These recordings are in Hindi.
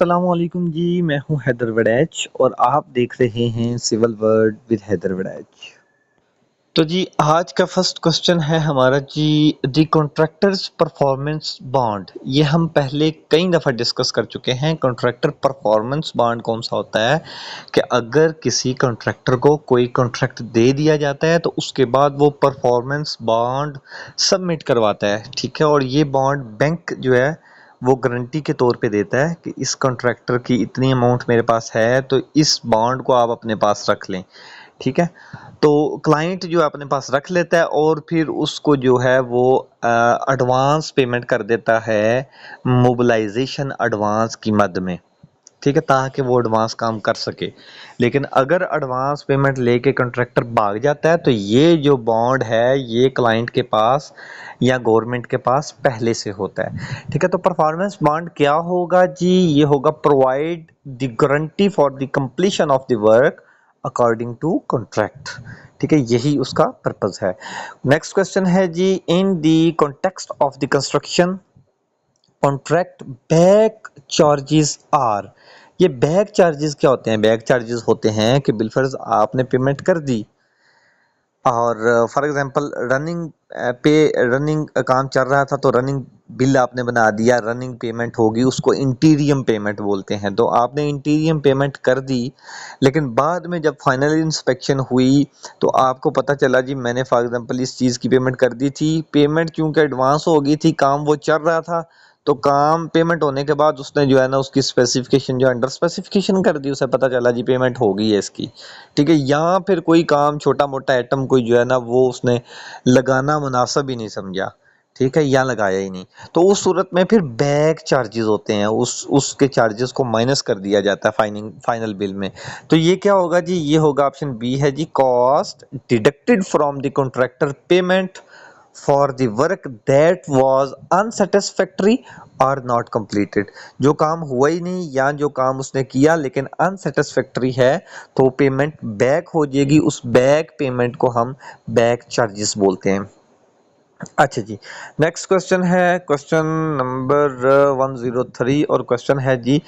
अस्सलामुअलैकुम जी, मैं हूँ हैदर वड़ैच और आप देख रहे हैं civil world with Haider Waraich. तो जी आज का फर्स्ट क्वेश्चन है हमारा जी, द कॉन्ट्रैक्टर्स परफॉर्मेंस बॉन्ड। ये हम पहले कई दफ़ा डिस्कस कर चुके हैं। कॉन्ट्रैक्टर परफॉर्मेंस बॉन्ड कौन सा होता है कि अगर किसी कॉन्ट्रैक्टर को कोई कॉन्ट्रैक्ट दे दिया जाता है तो उसके बाद वो परफॉर्मेंस बॉन्ड सबमिट करवाता है, ठीक है। और ये बॉन्ड बैंक जो है वो गारंटी के तौर पे देता है कि इस कॉन्ट्रैक्टर की इतनी अमाउंट मेरे पास है तो इस बॉन्ड को आप अपने पास रख लें, ठीक है। तो क्लाइंट जो अपने पास रख लेता है और फिर उसको जो है वो एडवांस पेमेंट कर देता है मोबिलाइजेशन एडवांस की मद में, ठीक है, ताकि वो एडवांस काम कर सके। लेकिन अगर एडवांस पेमेंट लेके कॉन्ट्रैक्टर भाग जाता है तो ये जो बॉन्ड है ये क्लाइंट के पास या गवर्नमेंट के पास पहले से होता है, ठीक है। तो परफॉर्मेंस बॉन्ड क्या होगा जी, ये होगा provide the guarantee for the completion of the work according to contract, ठीक है, यही उसका पर्पज है। नेक्स्ट क्वेश्चन है जी, in the context of the construction contract back charges are. ये बैक चार्जेस क्या होते हैं? बैक चार्जेस होते हैं कि बिलफर्ज आपने पेमेंट कर दी और फॉर एग्जांपल रनिंग काम चल रहा था तो रनिंग बिल आपने बना दिया, रनिंग पेमेंट होगी, उसको इंटीरियम पेमेंट बोलते हैं। तो आपने इंटीरियम पेमेंट कर दी, लेकिन बाद में जब फाइनल इंस्पेक्शन हुई तो आपको पता चला जी मैंने फॉर एग्जांपल इस चीज़ की पेमेंट कर दी थी, पेमेंट क्योंकि एडवांस हो गई थी, काम वो चल रहा था, तो काम पेमेंट होने के बाद उसने जो है ना उसकी स्पेसिफिकेशन जो अंडर स्पेसिफिकेशन कर दी, उसे पता चला जी पेमेंट हो गई है इसकी, ठीक है। या फिर कोई काम छोटा मोटा आइटम कोई जो है ना वो उसने लगाना मुनासिब ही नहीं समझा, ठीक है, या लगाया ही नहीं, तो उस सूरत में फिर बैक चार्जेस होते हैं, उसके चार्जेस को माइनस कर दिया जाता है फाइनल बिल में। तो ये क्या होगा जी, ये होगा ऑप्शन बी है जी, cost deducted from the contractor payment for the work that was unsatisfactory और नॉट कंप्लीटेड। जो काम हुआ ही नहीं या जो काम उसने किया लेकिन अनसेटिस्फैक्टरी है तो पेमेंट बैक हो जाएगी, उस बैक पेमेंट को हम बैक चार्जेस बोलते हैं। अच्छा जी, नेक्स्ट क्वेश्चन है क्वेश्चन नंबर 103 और क्वेश्चन है जी,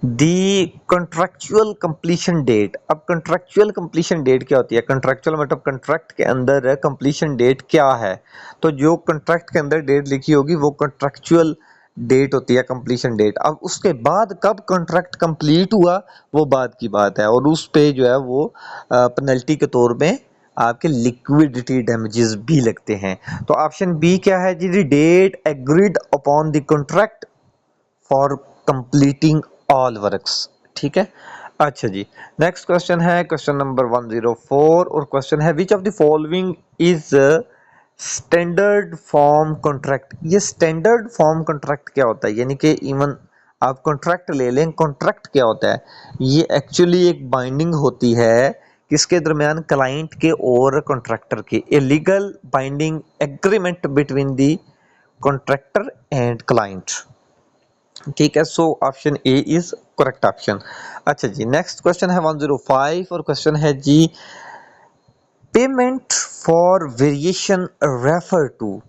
दी कॉन्ट्रैक्चुअल कंप्लीशन डेट। अब कॉन्ट्रैक्चुअल कंप्लीशन डेट क्या होती है? कॉन्ट्रैक्चुअल मतलब कॉन्ट्रैक्ट के अंदर कंप्लीशन डेट क्या है? तो जो कॉन्ट्रैक्ट के अंदर डेट लिखी होगी वो कॉन्ट्रैक्चुअल डेट होती है, कंप्लीशन डेट। अब उसके बाद कब कॉन्ट्रैक्ट कंप्लीट हुआ वो बाद की बात है, और उस पे जो है वो पेनल्टी के तौर में आपके लिक्विडिटी डैमेजेस भी लगते हैं। तो ऑप्शन बी क्या है जी, date agreed upon the contract for completing all works, ठीक है। अच्छा जी, नेक्स्ट क्वेश्चन है क्वेश्चन नंबर 104 और क्वेश्चन है, which of the following is standard form contract. ये स्टैंडर्ड फॉर्म कॉन्ट्रैक्ट क्या होता है? यानी कि इवन आप कॉन्ट्रैक्ट ले लें, कॉन्ट्रैक्ट क्या होता है? ये एक्चुअली एक बाइंडिंग होती है किसके दरमियान? क्लाइंट के और कॉन्ट्रैक्टर के, a legal binding agreement between the contractor and client, ठीक है। So option A is correct option. अच्छा जी, नेक्स्ट क्वेश्चन है 105 और क्वेश्चन है जी, payment for variation refer to,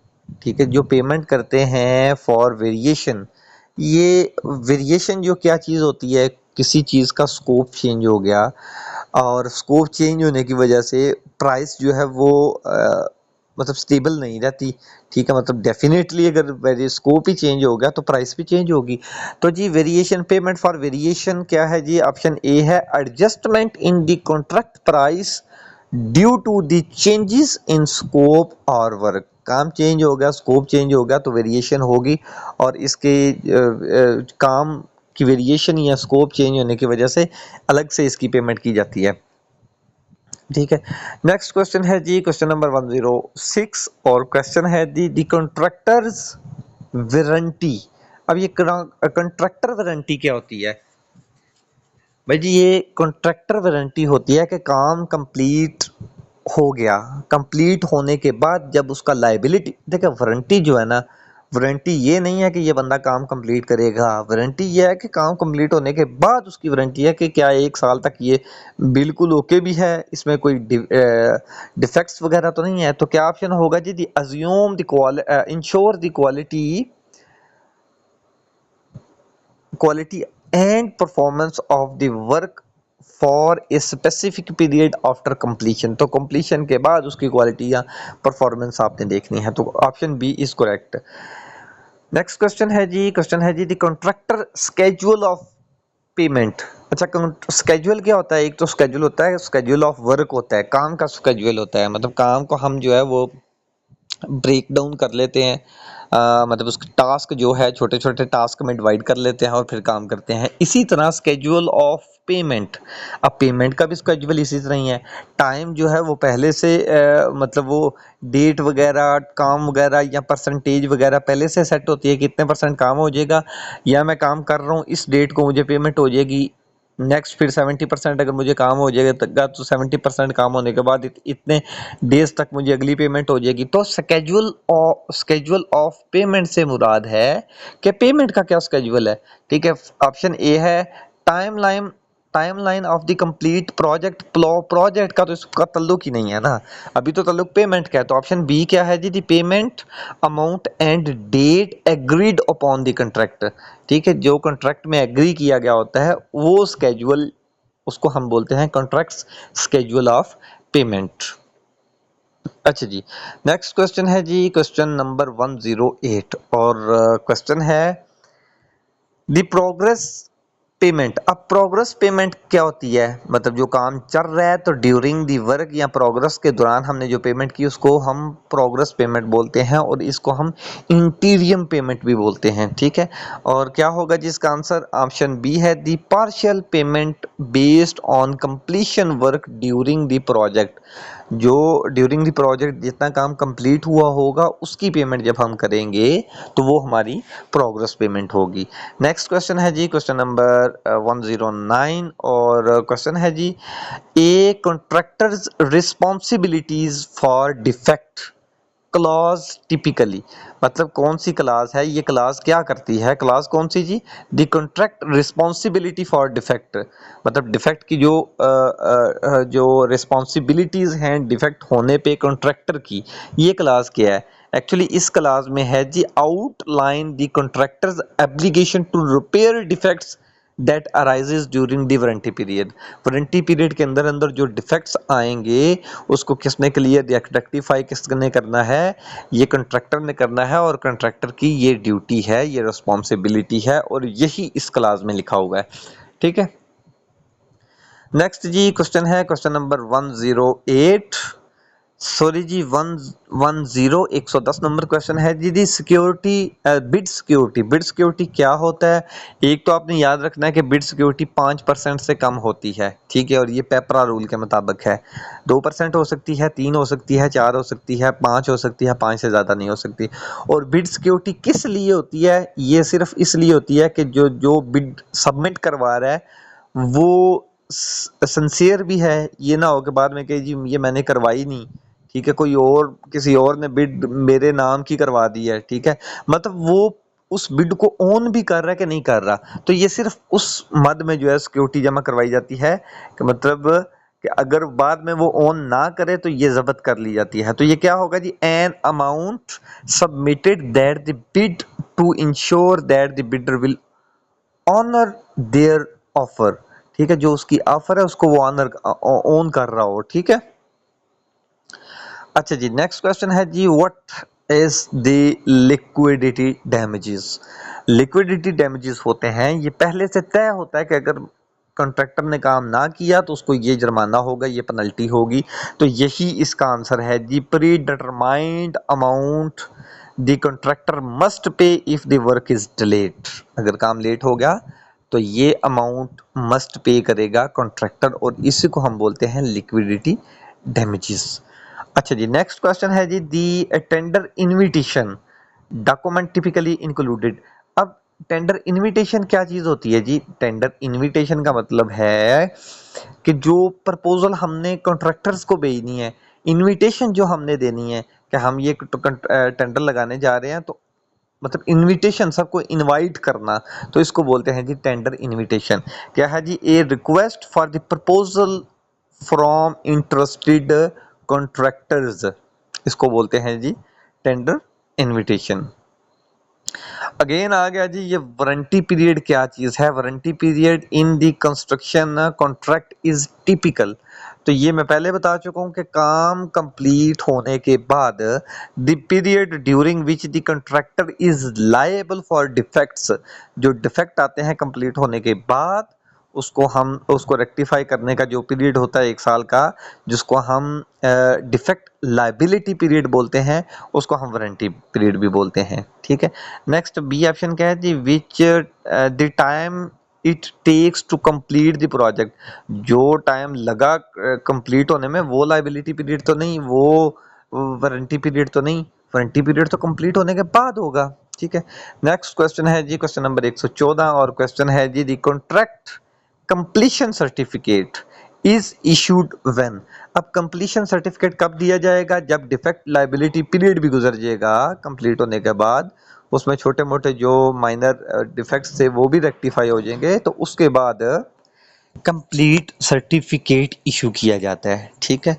ठीक है। जो पेमेंट करते हैं फॉर वेरिएशन, ये वेरिएशन जो क्या चीज़ होती है? किसी चीज़ का स्कोप चेंज हो गया और स्कोप चेंज होने की वजह से प्राइस जो है वो मतलब स्टेबल नहीं रहती, ठीक है। मतलब डेफिनेटली अगर वेरी स्कोप ही चेंज हो गया तो प्राइस भी चेंज होगी। तो जी वेरिएशन, पेमेंट फॉर वेरिएशन क्या है जी? ऑप्शन ए है, adjustment in the contract price due to the changes in scope और वर्क। काम चेंज हो गया, स्कोप चेंज हो गया तो वेरिएशन होगी, और इसके काम की वेरिएशन या स्कोप चेंज होने की वजह से अलग से इसकी पेमेंट की जाती है, ठीक है। नेक्स्ट क्वेश्चन है जी क्वेश्चन नंबर 106 और क्वेश्चन है दी कॉन्ट्रैक्टर्स वारंटी। अब ये कॉन्ट्रैक्टर वारंटी क्या होती है भाई जी? ये कॉन्ट्रैक्टर वारंटी होती है कि काम कंप्लीट हो गया, कंप्लीट होने के बाद जब उसका लाइबिलिटी, देखिए वारंटी जो है ना, वारंटी ये नहीं है कि ये बंदा काम कंप्लीट करेगा, वारंटी ये है कि काम कंप्लीट होने के बाद उसकी वारंटी है कि क्या 1 साल तक ये बिल्कुल ओके भी है, इसमें कोई डिफेक्ट्स वगैरह तो नहीं है। तो क्या ऑप्शन होगा जी? The assume the ensure the quality and performance of the work for a specific period after completion. तो कंप्लीशन के बाद उसकी क्वालिटी या परफॉर्मेंस आपने देखनी है, तो option B is correct. Next question है जी the contractor schedule of payment. अच्छा, स्केड्यूल क्या होता है? एक तो स्केड्यूल होता है, स्केड्यूल ऑफ वर्क होता है, काम का स्केड्यूल होता है, मतलब काम को हम जो है वो ब्रेक डाउन कर लेते हैं, मतलब उसके टास्क जो है छोटे छोटे टास्क में डिवाइड कर लेते हैं और फिर काम करते हैं। इसी तरह स्केड्यूल ऑफ पेमेंट, अब पेमेंट का भी स्केड्यूल इसी तरह ही है। टाइम जो है वो पहले से मतलब वो डेट वगैरह, काम वगैरह या परसेंटेज वगैरह पहले से सेट होती है, कितने परसेंट काम हो जाएगा, या मैं काम कर रहा हूँ इस डेट को मुझे पेमेंट हो जाएगी। नेक्स्ट फिर 70% अगर मुझे काम हो जाएगा तो 70% काम होने के बाद इतने डेज तक मुझे अगली पेमेंट हो जाएगी। तो स्केड्यूल ऑफ पेमेंट से मुराद है कि पेमेंट का क्या स्केड्यूल है। ठीक है, ऑप्शन ए है timeline, timeline of the complete project. Project का तो इसका ताल्लुक ही नहीं है ना, अभी तो ताल्लुक पेमेंट का है। तो ऑप्शन बी क्या है जी, the payment amount and date agreed upon the contract. ठीक है, जो कॉन्ट्रैक्ट में एग्री किया गया होता है वो स्केड्यूल, उसको हम बोलते हैं कॉन्ट्रैक्ट स्केड्यूल ऑफ पेमेंट। अच्छा जी, नेक्स्ट क्वेश्चन है जी क्वेश्चन नंबर 108, और क्वेश्चन है दी प्रोग्रेस पेमेंट। अब प्रोग्रेस पेमेंट क्या होती है? मतलब जो काम चल रहा है तो ड्यूरिंग दी वर्क या प्रोग्रेस के दौरान हमने जो पेमेंट की उसको हम प्रोग्रेस पेमेंट बोलते हैं, और इसको हम इंटीरियम पेमेंट भी बोलते हैं। ठीक है, और क्या होगा जिसका आंसर? ऑप्शन बी है the partial payment based on completion work during the project. जो ड्यूरिंग दी प्रोजेक्ट जितना काम कंप्लीट हुआ होगा उसकी पेमेंट जब हम करेंगे तो वो हमारी प्रोग्रेस पेमेंट होगी। नेक्स्ट क्वेश्चन है जी क्वेश्चन नंबर 109, और क्वेश्चन है जी a contractor's responsibilities for defect clause typically. मतलब कौन सी क्लास है ये, क्लास क्या करती है, क्लास कौन सी जी? The contract responsibility for defect, मतलब डिफेक्ट की जो रिस्पॉन्सिबिलिटीज हैं डिफेक्ट होने पे कॉन्ट्रैक्टर की, ये क्लास क्या है? एक्चुअली इस क्लास में है जी outline the contractor's application to repair defects that arises during the warranty period. Warranty period के अंदर अंदर जो डिफेक्ट्स आएंगे उसको किसने क्लियर या रेक्टिफाई किसने करना है? ये कॉन्ट्रैक्टर ने करना है, और कॉन्ट्रैक्टर की ये ड्यूटी है, ये रिस्पॉन्सिबिलिटी है, और यही इस क्लास में लिखा हुआ है। ठीक है, नेक्स्ट जी क्वेश्चन है क्वेश्चन नंबर 108, सॉरी जी 110 नंबर क्वेश्चन है जी the security bid security. Bid security क्या होता है? एक तो आपने याद रखना है कि बिड सिक्योरिटी 5% से कम होती है। ठीक है, और ये पेपरा रूल के मुताबिक है। 2% हो सकती है, 3 हो सकती है, 4 हो सकती है, 5 हो सकती है, 5 से ज़्यादा नहीं हो सकती। और बिड सिक्योरिटी किस लिए होती है? ये सिर्फ इसलिए होती है कि जो जो बिड सबमिट करवा रहा है वो सिंसियर भी है, ये ना हो कि बाद में कहे जी ये मैंने करवाई नहीं। ठीक है, कोई और किसी और ने बिड मेरे नाम की करवा दी है। ठीक है, मतलब वो उस बिड को ऑन भी कर रहा है कि नहीं कर रहा। तो ये सिर्फ उस मद में जो है सिक्योरिटी जमा करवाई जाती है कि मतलब कि अगर बाद में वो ऑन ना करे तो ये जब्त कर ली जाती है। तो ये क्या होगा जी, an amount submitted that the bid to ensure that the bidder will honour their offer. ठीक है, जो उसकी ऑफर है उसको वो ऑनर ऑन कर रहा हो। ठीक है, अच्छा जी, नेक्स्ट क्वेश्चन है जी what is the liquidity damages. Liquidity damages होते हैं, ये पहले से तय होता है कि अगर कॉन्ट्रैक्टर ने काम ना किया तो उसको ये जुर्माना होगा, ये पेनल्टी होगी। तो यही इसका आंसर है जी, predetermined amount the contractor must pay if the work is delayed. अगर काम लेट हो गया तो ये अमाउंट मस्ट पे करेगा कॉन्ट्रैक्टर, और इसी को हम बोलते हैं लिक्विडिटी डैमेजेस। अच्छा जी, नेक्स्ट क्वेश्चन है जी the tender invitation document typically included. अब टेंडर इनविटेशन क्या चीज होती है जी? टेंडर इनविटेशन का मतलब है कि जो प्रपोजल हमने कॉन्ट्रैक्टर्स को भेजनी है, इनविटेशन जो हमने देनी है कि हम ये टेंडर लगाने जा रहे हैं, तो मतलब इनविटेशन, सबको इनवाइट करना, तो इसको बोलते हैं जी टेंडर इनविटेशन। क्या है जी, a request for the proposal from interested contractors, इसको बोलते हैं जी टेंडर इनविटेशन। अगेन आ गया जी ये वारंटी पीरियड क्या चीज है। Warranty period in the construction contract is typical. तो ये मैं पहले बता चुका हूँ कि काम कंप्लीट होने के बाद the period during which the contractor is liable for defects, जो डिफेक्ट आते हैं कंप्लीट होने के बाद उसको रेक्टिफाई करने का जो पीरियड होता है 1 साल का, जिसको हम डिफेक्ट लायबिलिटी पीरियड बोलते हैं, उसको हम वारंटी पीरियड भी बोलते हैं। ठीक है। नेक्स्ट बी ऑप्शन क्या है जी, which the time it takes to complete the project. जो टाइम लगा कंप्लीट होने में वो लायबिलिटी पीरियड तो नहीं, वो वारंटी पीरियड तो नहीं। वारंटी पीरियड तो कंप्लीट होने के बाद होगा। ठीक है। नेक्स्ट क्वेश्चन है जी क्वेश्चन नंबर 114 और क्वेश्चन है जी the contract completion certificate is issued when. अब कंप्लीशन सर्टिफिकेट कब दिया जाएगा? जब डिफेक्ट लायबिलिटी पीरियड भी गुजर जाएगा कंप्लीट होने के बाद, उसमें छोटे मोटे जो माइनर डिफेक्ट्स थे वो भी रेक्टिफाई हो जाएंगे, तो उसके बाद कंप्लीट सर्टिफिकेट इशू किया जाता है। ठीक है।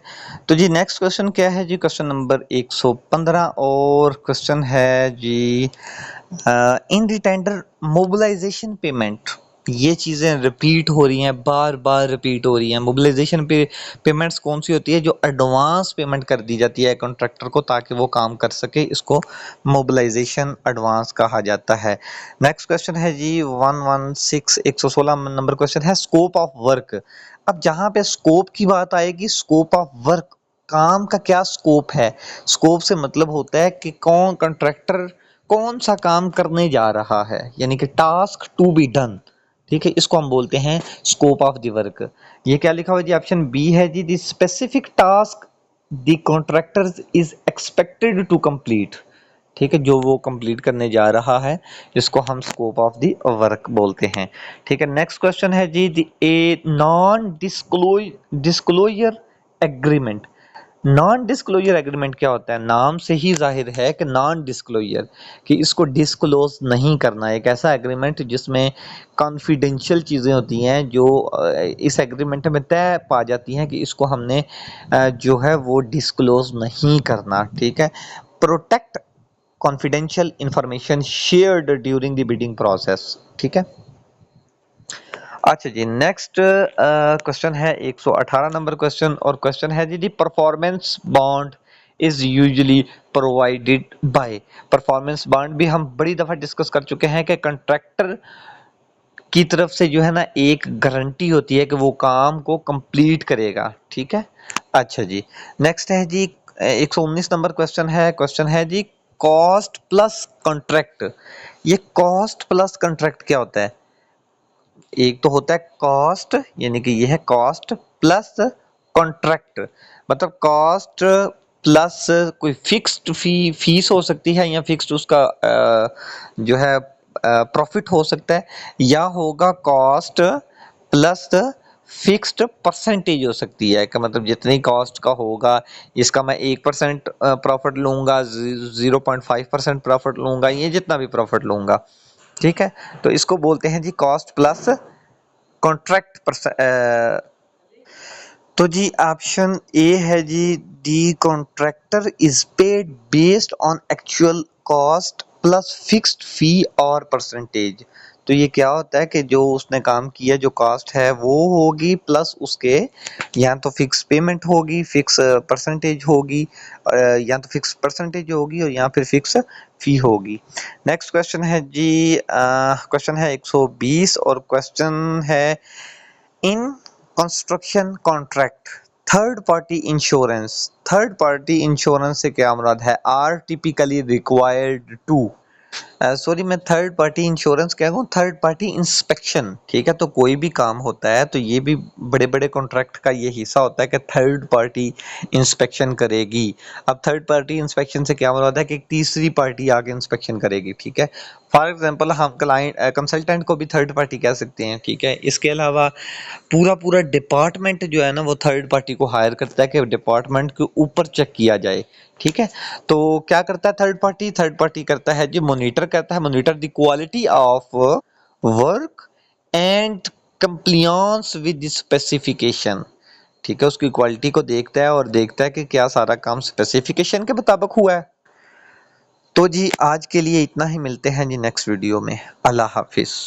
तो जी नेक्स्ट क्वेश्चन क्या है जी, क्वेश्चन नंबर 115 और क्वेश्चन है जी in the tender mobilization payment. ये चीजें रिपीट हो रही हैं, बार बार रिपीट हो रही हैं। मोबिलाइजेशन पेमेंट्स कौन सी होती है? जो एडवांस पेमेंट कर दी जाती है कॉन्ट्रैक्टर को ताकि वो काम कर सके, इसको मोबिलाइजेशन एडवांस कहा जाता है। नेक्स्ट क्वेश्चन है जी 116 नंबर क्वेश्चन है स्कोप ऑफ वर्क। अब जहां पे स्कोप की बात आएगी, स्कोप ऑफ वर्क, काम का क्या स्कोप है? स्कोप से मतलब होता है कि कौन कॉन्ट्रैक्टर कौन सा काम करने जा रहा है, यानी कि टास्क टू बी डन। ठीक है, इसको हम बोलते हैं स्कोप ऑफ द वर्क। ये क्या लिखा हुआ जी? ऑप्शन बी है जी the specific task the contractor is expected to complete. ठीक है, जो वो कंप्लीट करने जा रहा है, जिसको हम स्कोप ऑफ द वर्क बोलते हैं। ठीक है। नेक्स्ट क्वेश्चन है जी a non disclosure agreement. Non disclosure agreement क्या होता है? नाम से ही जाहिर है कि नॉन डिस्क्लोजर, कि इसको डिस्क्लोज नहीं करना। एक ऐसा एग्रीमेंट जिसमें कॉन्फिडेंशियल चीज़ें होती हैं, जो इस एग्रीमेंट में तय पा जाती हैं कि इसको हमने जो है वो डिस्क्लोज नहीं करना। ठीक है। Protect confidential information shared during the bidding process. ठीक है। अच्छा जी नेक्स्ट क्वेश्चन है 118 नंबर क्वेश्चन और क्वेश्चन है जी performance bond is usually provided by. Performance bond भी हम बड़ी दफा डिस्कस कर चुके हैं कि कंट्रैक्टर की तरफ से जो है ना एक गारंटी होती है कि वो काम को कंप्लीट करेगा। ठीक है। अच्छा जी नेक्स्ट है जी 119 नंबर क्वेश्चन है जी कॉस्ट प्लस कॉन्ट्रैक्ट। ये कॉस्ट प्लस कॉन्ट्रैक्ट क्या होता है? एक तो होता है कॉस्ट, यानी कि ये है कॉस्ट प्लस कॉन्ट्रैक्ट। मतलब कॉस्ट प्लस कोई फिक्स्ड फीस हो सकती है, या फिक्स्ड उसका जो है प्रॉफिट हो सकता है, या होगा कॉस्ट प्लस फिक्स्ड परसेंटेज हो सकती है। का मतलब जितनी कॉस्ट का होगा, इसका मैं 1% प्रॉफिट लूंगा, 0.5% प्रॉफिट लूंगा, ये जितना भी प्रॉफिट लूंगा। ठीक है। तो इसको बोलते हैं जी कॉस्ट प्लस कॉन्ट्रैक्ट। तो जी ऑप्शन ए है जी the contractor is paid based on actual cost plus fixed fee और परसेंटेज। तो ये क्या होता है कि जो उसने काम किया, जो कॉस्ट है वो होगी, प्लस उसके या तो फिक्स पेमेंट होगी, फिक्स परसेंटेज होगी, या तो फिक्स परसेंटेज होगी और या फिर फिक्स फी होगी। नेक्स्ट क्वेश्चन है जी क्वेश्चन है 120 और क्वेश्चन है in construction contract third party insurance से क्या मुराद है? Are typically required to, sorry मैं थर्ड पार्टी इंश्योरेंस क्या कहूँ, थर्ड पार्टी इंस्पेक्शन। ठीक है। तो कोई भी काम होता है तो ये भी बड़े बड़े कॉन्ट्रैक्ट का ये हिस्सा होता है कि थर्ड पार्टी इंस्पेक्शन करेगी। अब थर्ड पार्टी इंस्पेक्शन से क्या मुराद है कि एक तीसरी पार्टी आके इंस्पेक्शन करेगी। ठीक है। फॉर एग्जांपल हम क्लाइंट कंसल्टेंट को भी थर्ड पार्टी कह सकते हैं। ठीक है। इसके अलावा पूरा पूरा डिपार्टमेंट जो है ना वो थर्ड पार्टी को हायर करता है कि डिपार्टमेंट के ऊपर चेक किया जाए। ठीक है। तो क्या करता है थर्ड पार्टी करता है जी मॉनिटर करता है, monitor the quality of work and compliance with the specification. ठीक है। उसकी क्वालिटी को देखता है और देखता है कि क्या सारा काम स्पेसिफिकेशन के मुताबिक हुआ है। तो जी आज के लिए इतना ही, मिलते हैं जी नेक्स्ट वीडियो में। अल्लाह हाफिज़।